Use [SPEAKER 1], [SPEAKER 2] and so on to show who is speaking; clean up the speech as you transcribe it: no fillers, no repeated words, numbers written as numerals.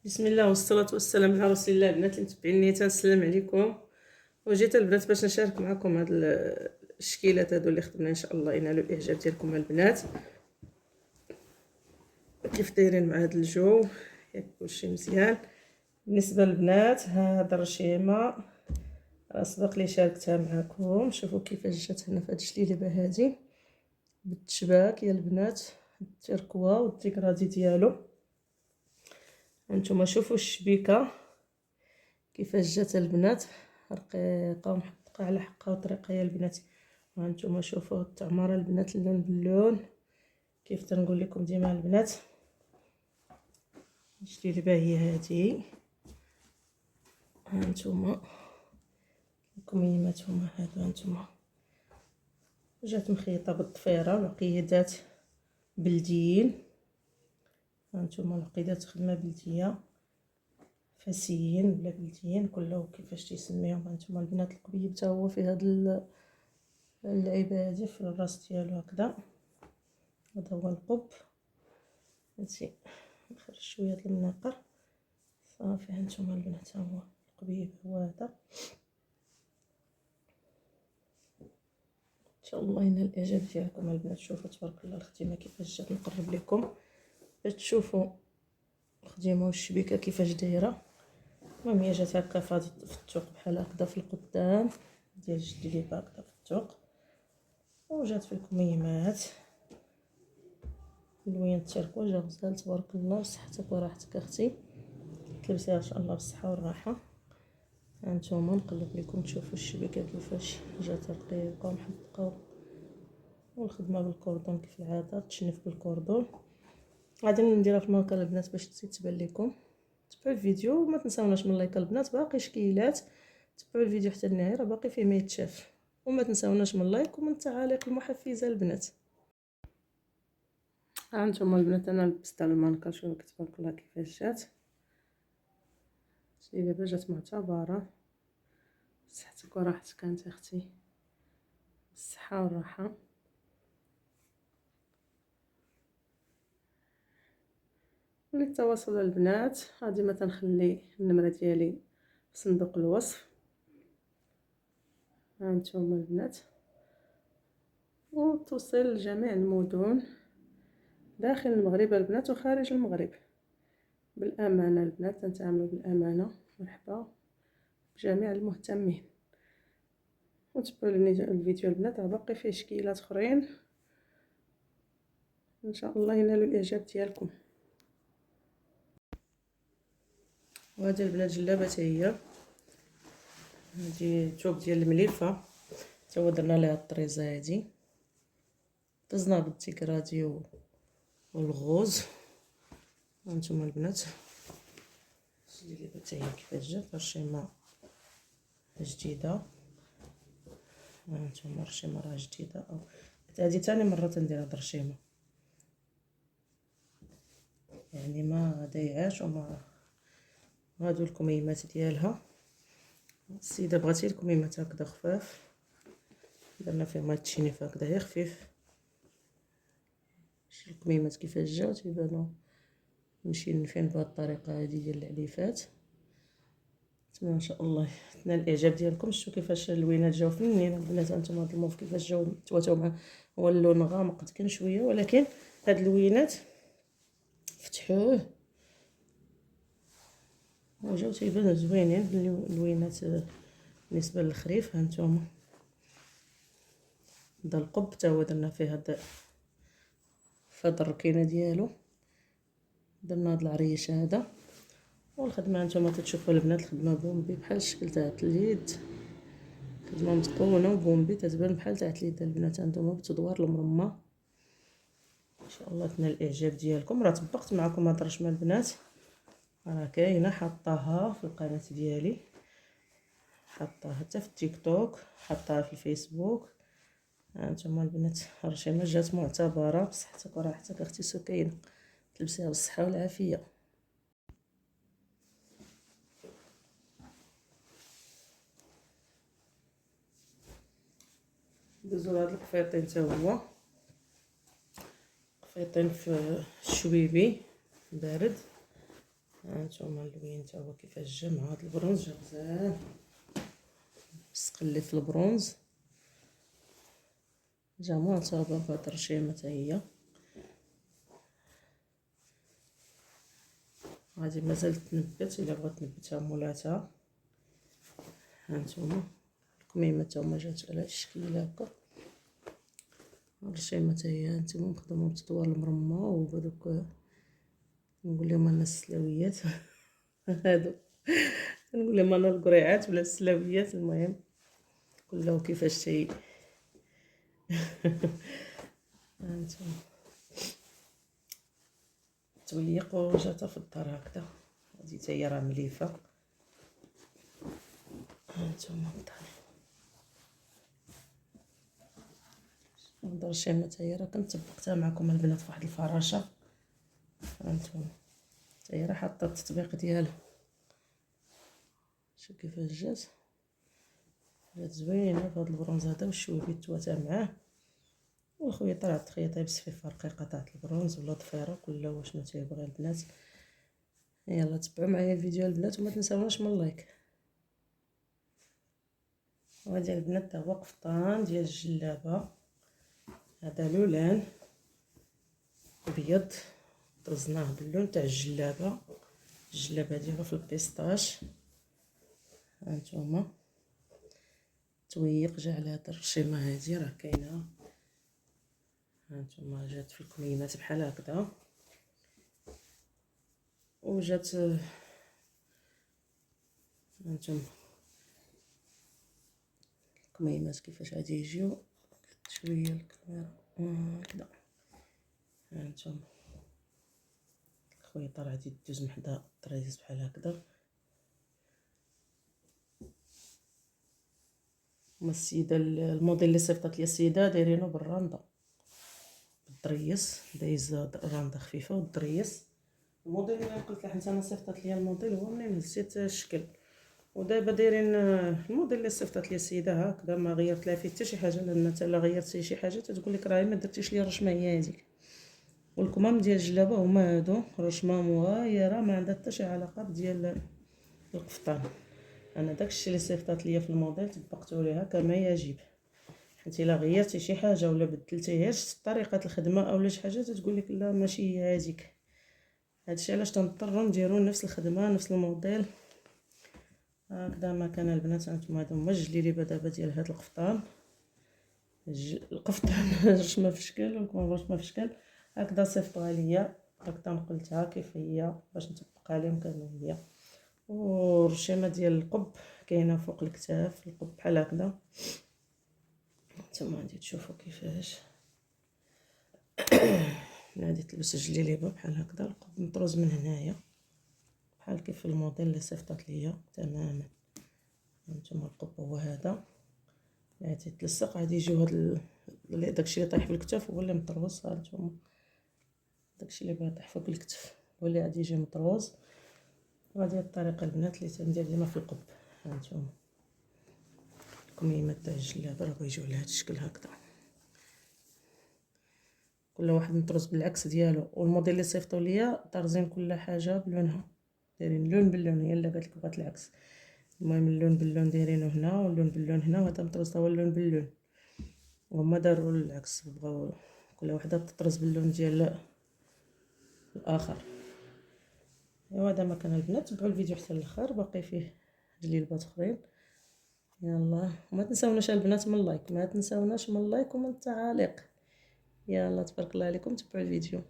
[SPEAKER 1] بسم الله والصلاة والسلام على رسول الله. البنات اللي متبعيني تنسلم عليكم، وجيت البنات باش نشارك معكم هاد الشكيلات هادو اللي خدمنا ان شاء الله ينالوا الاعجاب ديالكم البنات. كيف دايرين مع هاد الجو؟ ياك كلشي مزيان؟ بالنسبه للبنات هاد الرشيمه راه سبق لي شاركتها معكم. شوفوا كيفاش جات هنا في هاد الجليبه هادي بالتشباك يا البنات، التركوه والتيكرادي ديالو. هانتوما شوفوا الشبيكه كيفاش جات البنات، رقيقه ومحققه على حقها وطريقه يا البنات. وهانتوما شوفوا التعماره البنات، اللون باللون كيف تنقول لكم ديما البنات. الجليبه هي هذه، هانتوما الكميمات هما هادو. هانتوما جات مخيطه بالضفيره، العقيدات بلديين. هانتوما العقيدات خدمه بلديه، فاسيين ولا بلديين كله كيفاش تيسميهم. هانتوما البنات القبيب حتى هو في هاد اللعيبه هادي في الراس ديالو هكذا. هذا هو القب. هادشي نخرج شويه د المنقر صافي. هانتوما البنات ها هو القبيب هو هذا. ان شاء الله ينال الاعجاب ديالكم البنات. شوفوا تبارك الله الخدمه كيفاش جات، نقرب لكم باش تشوفوا الخدمه والشبيكه كيفاش دايره. المهم هي جات هكا في الثوق بحال هكذا في القدام ديال الجليبه هكذا في الثوق، وجات في الكميمات لوين التركوه جا غزال تبارك الله. بصحتك وراحتك اختي، تلبسيها ان شاء الله بالصحه والراحه. هانتوما نقلب لكم تشوفوا الشبكه كيفاش جات رقيقه ومحققه، والخدمه بالكوردون كيف العاده، تشنف بالكوردون. غادي نديرها في الماركه البنات باش تزيد تبان لكم. تبعوا الفيديو وما تنساوناش من لايك البنات، باقي شكيلات. تبعوا الفيديو حتى النهايه راه باقي فيه ما يتشاف، وما تنساوناش من لايك ومن التعاليق المحفزه البنات. هانتوما البنات انا لبست على الماركه، شوفوا تبارك الله كيفاش جات. دابا جات معتبره. صحتك وراحتك انت اختي، بالصحه والراحه. للتواصل البنات غادي ما تنخلي النمره ديالي في صندوق الوصف. هانتوما البنات، وتوصل لجميع المدن داخل المغرب البنات وخارج المغرب بالامانه البنات. تنتعاملوا بالامانه. مرحبا بجميع المهتمين، وتبعوا الفيديو البنات راه باقي فيه شكيلات اخرين ان شاء الله ينالوا الاعجاب ديالكم. وهذه البنات جلابه هي هادي توب ديال المليفه، حتى هو درنا ليها الطريزه هادي، طزنا بالتيكرادي والغوز. هانتوما البنات الجلابه هي كيفاش جات، رشيمه جديده. هانتوما الرشيمه راه جديده، او هذه ثاني مره تندير هاد الرشيمه، يعني ما ضيعاش. وما هادو الكميمات ديالها. السيده بغاتي الكميمات هكذا خفاف، درنا فيهم هاد التشينيف هكذا خفيف. شوف الكميمات كيفاش جاو، تيبانو مشينفين بهاد الطريقه هادي ديال العليفات. نتمنى ان شاء الله تنال الاعجاب ديالكم. شفتوا كيفاش اللوينات جاو فنين البنات. هانتوما هاد الموف كيفاش جاو تواتاو مع، هو اللون غامق كان شويه، ولكن هاد اللوينات فتحوه وجاو تيبانو زوينين اللوينات بالنسبه للخريف. هانتوما هذا القب حتى هو درنا فيه هاد فهاد الركينه ديالو، درنا هاد العريش هذا. والخدمه هانتوما تتشوفوا البنات، الخدمه بومبي بحال الشكل تاع اليد، خدمه متقونه وبومبي تتبان بحال تاع اليد البنات. هانتوما بالتدوار المرمى ان شاء الله تنال الاعجاب ديالكم. راه طبقت معكم هاد الرشمه البنات، راه كاينه حطاها في القناه ديالي، حطاها حتى في التيك توك، حطاها في الفيسبوك. هانتوما البنات الرشيمه جات معتبره. بصحتك وراحتك اختي سكينه، تلبسيها بالصحه والعافيه. ندوزو لهاد القفيطين حتى هو قفيطين في الشويبي بارد. هانتوما اللوين تا هو كيفاش جا مع هاد البرونز، جا غزال بس قليت في البرونز، جا معتبر بهاد الرشيمه تا هي. غادي مازال تنبت الا بغات تنبتها مولاتها. هانتوما الكميمه تا هما جات على هاد الشكل هكا. الرشيمه تا هي هانتوما مخدومه بالتطوار المرمى وبهذوك نقول لهم انا السلاويات هادو نقول لهم انا القريعات ولا السلاويات، المهم كله كيفاش تي هانتوما توليق وجاتها في الدار هكذا. هادي تا هي راه مليفه. هانتوما الدار ندير شي تا هي راه كنت طبقتها معكم البنات فواحد الفراشه. هانتوما تا هي راه حاطه التطبيق ديالها. شوف كيفاش جات زوينه بهاد البرونز هذا والشويبيت تواتر معاه. والخويا طلعت خياطه بسفيفه رقيقه تاع البرونز ولا ضفيره كله واشنو تيبغي البنات. يلا تبعوا معايا الفيديو البنات وما تنساوناش من اللايك. وهادي البنات تا هو قفطان ديال الجلابه، هذا لولان ابيض طرزناه باللون تاع الجلابه ديالو في البيستاش. هانتوما تويق جا على هاد الرشيمه هادي راه كاينه. هانتوما جات في الكميمات بحال هكذا وجات هانتوما الكميمات كيفاش غادي يجيو شويه الكاميرا هكذا. هانتوما الخويطه راه غادي دوز من حدا الطريز بحال هكذا. هما السيده الموديل اللي صيفطات ليا السيده دايرينو بالراندا بالدريس، دايز راندا خفيفه والدريس. الموديل اللي قلت لها حيت انا صيفطات ليا الموديل هو منين هزيت الشكل. ودابا دايرين الموديل اللي صيفطات ليا السيده هكذا، ما غيرت لها فيه حتى شي حاجه، لان حتى الا غيرتي شي حاجه تتقول لك راهي ما درتيش ليا الرشمه هي هذيك. والكمام ديال الجلابه هما هادو رشمه مغايره ما عندها حتى شي علاقه بديال القفطان. انا داكشي اللي صيفطات ليا في الموديل طبقته ليها كما يجب، حيت الا غيرتي شي حاجه ولا بدلتيهاش طريقه الخدمه اولا شي حاجه تتقول لك لا ماشي هي هذيك. هادشي علاش تنضطروا نديروا نفس الخدمه نفس الموديل هكذا. ما كان البنات هانتوما هادو هما الجليليبه دابا ديال هاد القفطان. القفطان رشمه في شكل وكون رشمه في شكل هكذا صيفطوها ليا هكذا نقلتها كيف هي باش نطبقها لهم كما هي. والرشيمه ديال القب كاينه فوق الكتاف القب بحال هكذا. نتوما غادي تشوفوا كيفاش غادي تلبس الجليليبه بحال هكذا. القب مطروز من هنايا بحال كيف الموديل اللي صيفطات ليا تماما. هانتوما القب هو هذا اللي غادي يتلصق، غادي يجيو هاد داكشي اللي طايح في الكتاف هو اللي مطروز. هانتوما داكشي اللي بغا يطيح فوق الكتف هو اللي غادي يجي مطروز. وهذه الطريقه البنات اللي تندير ديما في القب. هانتوما الكميمات تاع الجلابه راه بغيجيو على هذا الشكل هكذا، كل واحد مطروز بالعكس ديالو. والموديل اللي صيفطوا ليا طارزين كل حاجه بلونها، دايرين لون باللون. هي اللي قالت لك بغات العكس. المهم اللون باللون دايرينه هنا واللون باللون هنا، وهذا مطروز هو اللون باللون. وهما داروا العكس، بغاو كل وحده تطرز باللون ديال الاخر. ايوا هذا ما كان البنات. تبعوا الفيديو حتى الاخر باقي فيه جليلبات اخرين. يلا وما تنساوناش البنات من اللايك، ما تنساوناش من اللايك ومن التعاليق. يلا تبارك الله عليكم. تبعوا الفيديو.